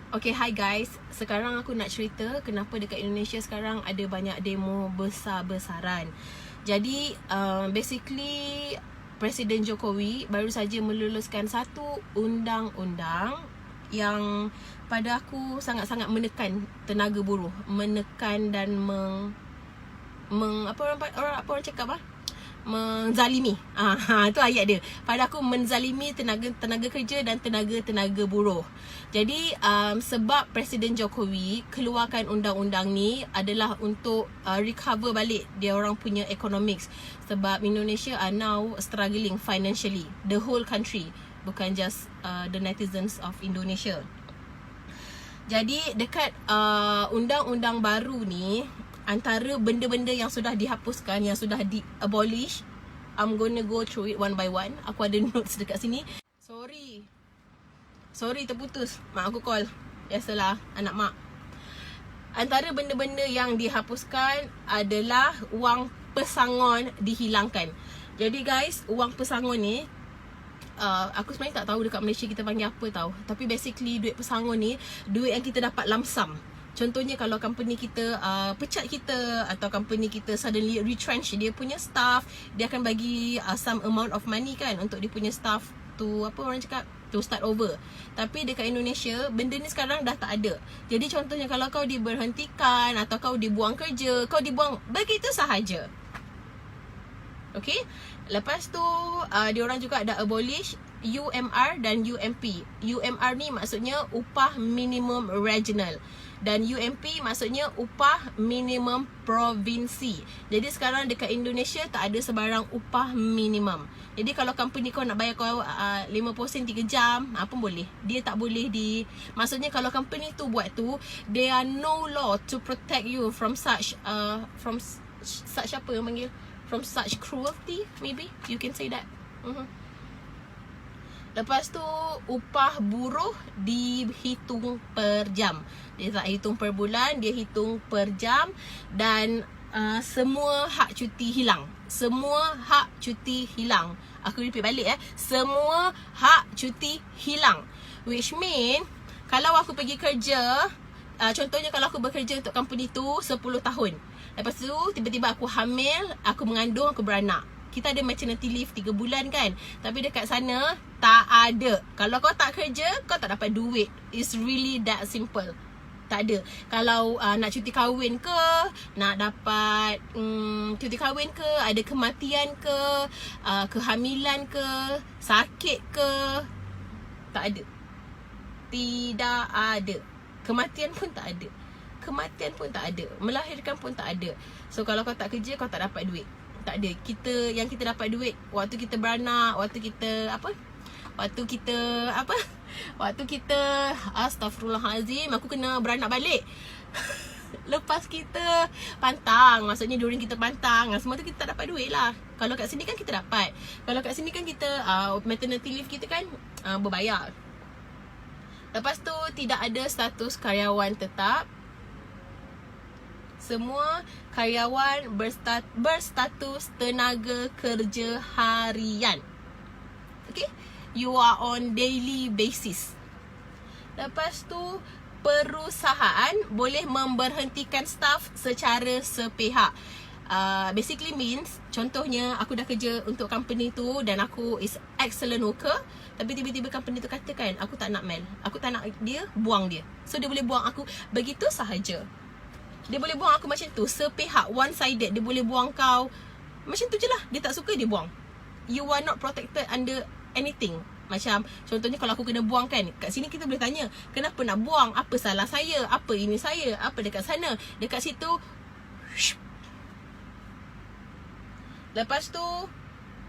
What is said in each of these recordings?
Okay, hi guys. Sekarang aku nak cerita kenapa dekat Indonesia sekarang ada banyak demo besar-besaran. Jadi, basically Presiden Jokowi baru saja meluluskan satu undang-undang yang pada aku sangat-sangat menekan tenaga buruh, menekan dan apa orang cakap menzalimi. Itu ayat dia. Pada aku menzalimi tenaga kerja dan tenaga buruh. Jadi sebab Presiden Jokowi keluarkan undang-undang ni adalah untuk recover balik dia orang punya economics. Sebab Indonesia are now struggling financially, the whole country, bukan just the netizens of Indonesia. Jadi dekat undang-undang baru ni, antara benda-benda yang sudah dihapuskan, yang sudah di-abolish, I'm gonna go through it one by one. Aku ada notes dekat sini. Sorry terputus. Mak aku call. Biasalah, anak mak. Antara benda-benda yang dihapuskan adalah wang pesangon dihilangkan. Jadi guys, wang pesangon ni, aku sebenarnya tak tahu dekat Malaysia kita panggil apa tau. Tapi basically duit pesangon ni, duit yang kita dapat lamsam. Contohnya kalau company kita pecat kita, atau company kita suddenly retrench dia punya staff, dia akan bagi some amount of money kan untuk dia punya staff to, apa orang cakap, to start over. Tapi dekat Indonesia, benda ni sekarang dah tak ada. Jadi contohnya kalau kau diberhentikan atau kau dibuang kerja, kau dibuang begitu sahaja. Okay. Lepas tu diorang juga ada abolish UMR dan UMP. UMR ni maksudnya upah minimum regional, dan UMP maksudnya upah minimum provinsi. Jadi sekarang dekat Indonesia tak ada sebarang upah minimum. Jadi kalau company kau nak bayar kau 50 sen 3 jam, pun boleh. Dia tak boleh maksudnya kalau company tu buat tu, there are no law to protect you from such apa yang panggil, from such cruelty, maybe you can say that. Lepas tu upah buruh dihitung per jam. Dia tak hitung per bulan, dia hitung per jam. Dan semua hak cuti hilang. Semua hak cuti hilang. Aku repeat balik semua hak cuti hilang. Which mean kalau aku pergi kerja, contohnya kalau aku bekerja untuk company tu 10 tahun. Lepas tu tiba-tiba aku hamil, aku mengandung, aku beranak. Kita ada maternity leave 3 bulan kan. Tapi dekat sana tak ada. Kalau kau tak kerja, kau tak dapat duit. It's really that simple. Tak ada. Kalau nak cuti kahwin ke, nak dapat cuti kahwin ke, ada kematian ke, kehamilan ke, sakit ke, tak ada. Tidak ada. Kematian pun tak ada. Melahirkan pun tak ada. So kalau kau tak kerja, kau tak dapat duit. Tak ada. Yang kita dapat duit waktu kita beranak, waktu kita astagfirullahalazim, aku kena beranak balik. Lepas kita pantang, maksudnya during kita pantang, semua tu kita tak dapat duit lah. Kalau kat sini kan kita dapat. Kalau kat sini kan kita maternity leave kita kan berbayar. Lepas tu tidak ada status karyawan tetap. Semua karyawan berstatus tenaga kerja harian. Okay? You are on daily basis. Lepas tu perusahaan boleh memberhentikan staff secara sepihak. Basically means, contohnya aku dah kerja untuk company tu dan aku is excellent worker, tapi tiba-tiba company tu katakan aku tak nak Mel, aku tak nak dia, buang dia. So dia boleh buang aku begitu sahaja. Dia boleh buang aku macam tu, sepihak, one sided. Dia boleh buang kau macam tu je lah. Dia tak suka, dia buang. You are not protected under anything. Macam contohnya kalau aku kena buang kan, kat sini kita boleh tanya, kenapa nak buang, apa salah saya, apa ini saya, apa dekat sana. Dekat situ lepas tu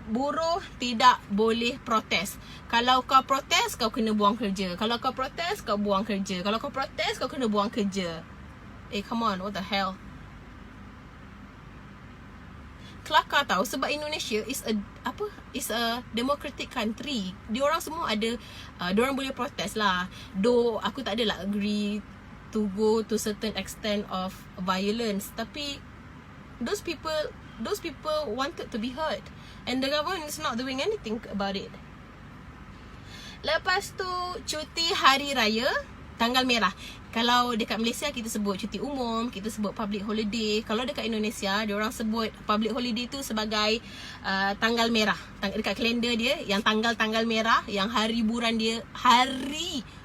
buruh tidak boleh protes. Kalau kau protes, kau kena buang kerja. Kalau kau protes, kau buang kerja. Kalau kau protes, kau kena buang kerja. Come on, what the hell. Kelakar tau, sebab Indonesia is a democratic country. Diorang semua ada, diorang boleh protes lah. Though aku tak adalah agree to go to certain extent of violence, tapi those people wanted to be heard, and the government is not doing anything about it. Lepas tu cuti hari raya tanggal merah. Kalau dekat Malaysia kita sebut cuti umum, kita sebut public holiday. Kalau dekat Indonesia, diorang sebut public holiday tu sebagai tanggal merah. Dekat kalender dia, yang tanggal-tanggal merah, yang hari bulan dia,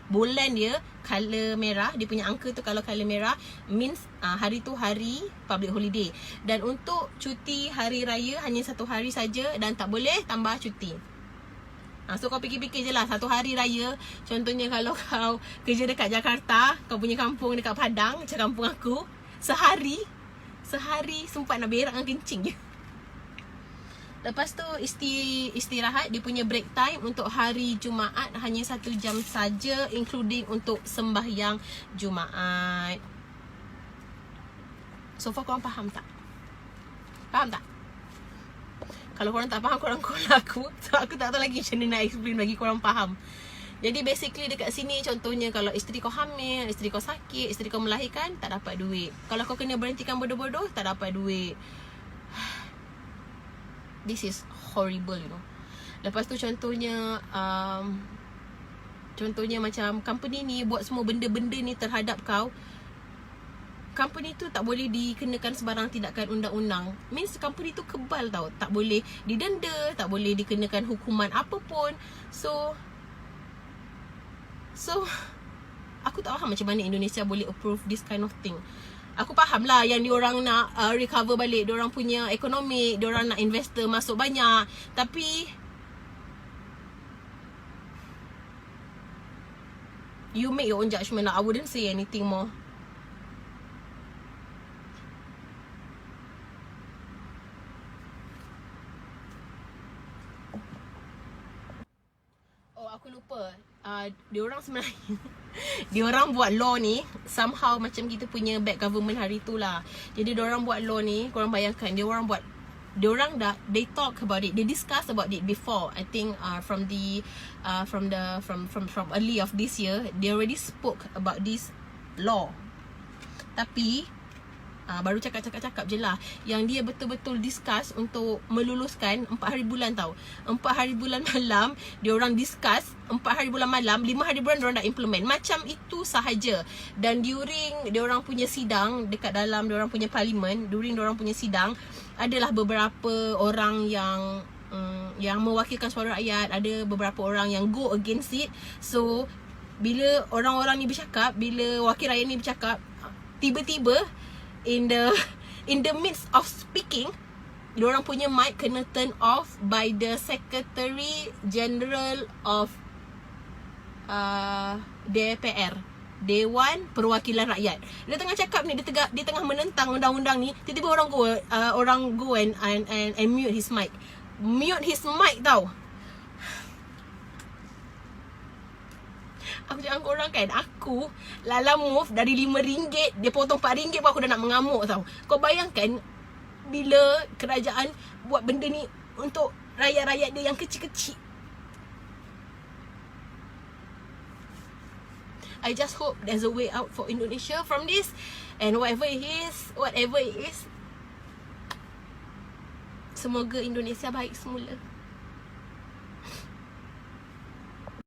bulan dia color merah, dia punya angka tu kalau color merah means hari tu hari public holiday. Dan untuk cuti hari raya hanya 1 hari saja dan tak boleh tambah cuti. So kau fikir-fikir je lah, 1 hari raya. Contohnya kalau kau kerja dekat Jakarta, kau punya kampung dekat Padang, macam kampung aku, sehari sempat nak berak dengan kencing je. Lepas tu istirahat, dia punya break time untuk hari Jumaat hanya 1 jam saja, including untuk sembahyang Jumaat. So far korang faham tak? Faham tak? Kalau korang tak faham, korang call aku. So aku tak tahu lagi macam mana nak explain bagi korang faham. Jadi basically dekat sini, contohnya kalau isteri kau hamil, isteri kau sakit, isteri kau melahirkan, tak dapat duit. Kalau kau kena berhentikan bodoh-bodoh, tak dapat duit. This is horrible, you know. Lepas tu contohnya macam company ni buat semua benda-benda ni terhadap kau. Company tu tak boleh dikenakan sebarang tindakan undang-undang. Means company tu kebal tau. Tak boleh didenda, tak boleh dikenakan hukuman apa pun. So aku tak faham macam mana Indonesia boleh approve this kind of thing. Aku faham lah yang diorang nak recover balik diorang punya ekonomi, diorang nak investor masuk banyak. Tapi you make your own judgement lah. I wouldn't say anything more. Aku lupa. Diorang sebenarnya diorang buat law ni somehow macam kita punya bad government hari tu lah. Jadi diorang buat law ni, korang bayangkan they talk about it, they discuss about it before. I think from early of this year, they already spoke about this law. Tapi baru cakap-cakap je lah. Yang dia betul-betul discuss untuk meluluskan 4 hari bulan tau. 4 hari bulan malam diorang discuss, 4 hari bulan malam, 5 hari bulan diorang dah implement. Macam itu sahaja. Dan during diorang punya sidang, dekat dalam diorang punya parlimen, during diorang punya sidang, adalah beberapa orang yang mewakilkan suara rakyat, ada beberapa orang yang go against it. So bila orang-orang ni bercakap, bila wakil rakyat ni bercakap, tiba-tiba in the midst of speaking, diorang punya mic kena turn off by the Secretary General of DPR, Dewan Perwakilan Rakyat. Dia tengah cakap ni, dia tengah menentang undang-undang ni, tiba-tiba orang go and mute his mic. Mute his mic tau. Aku cakap korang kan, aku Lala move dari RM5, dia potong RM4 pun aku dah nak mengamuk tau. Kau bayangkan bila kerajaan buat benda ni untuk rakyat-rakyat dia yang kecil-kecil. I just hope there's a way out for Indonesia from this. And whatever it is, semoga Indonesia baik semula.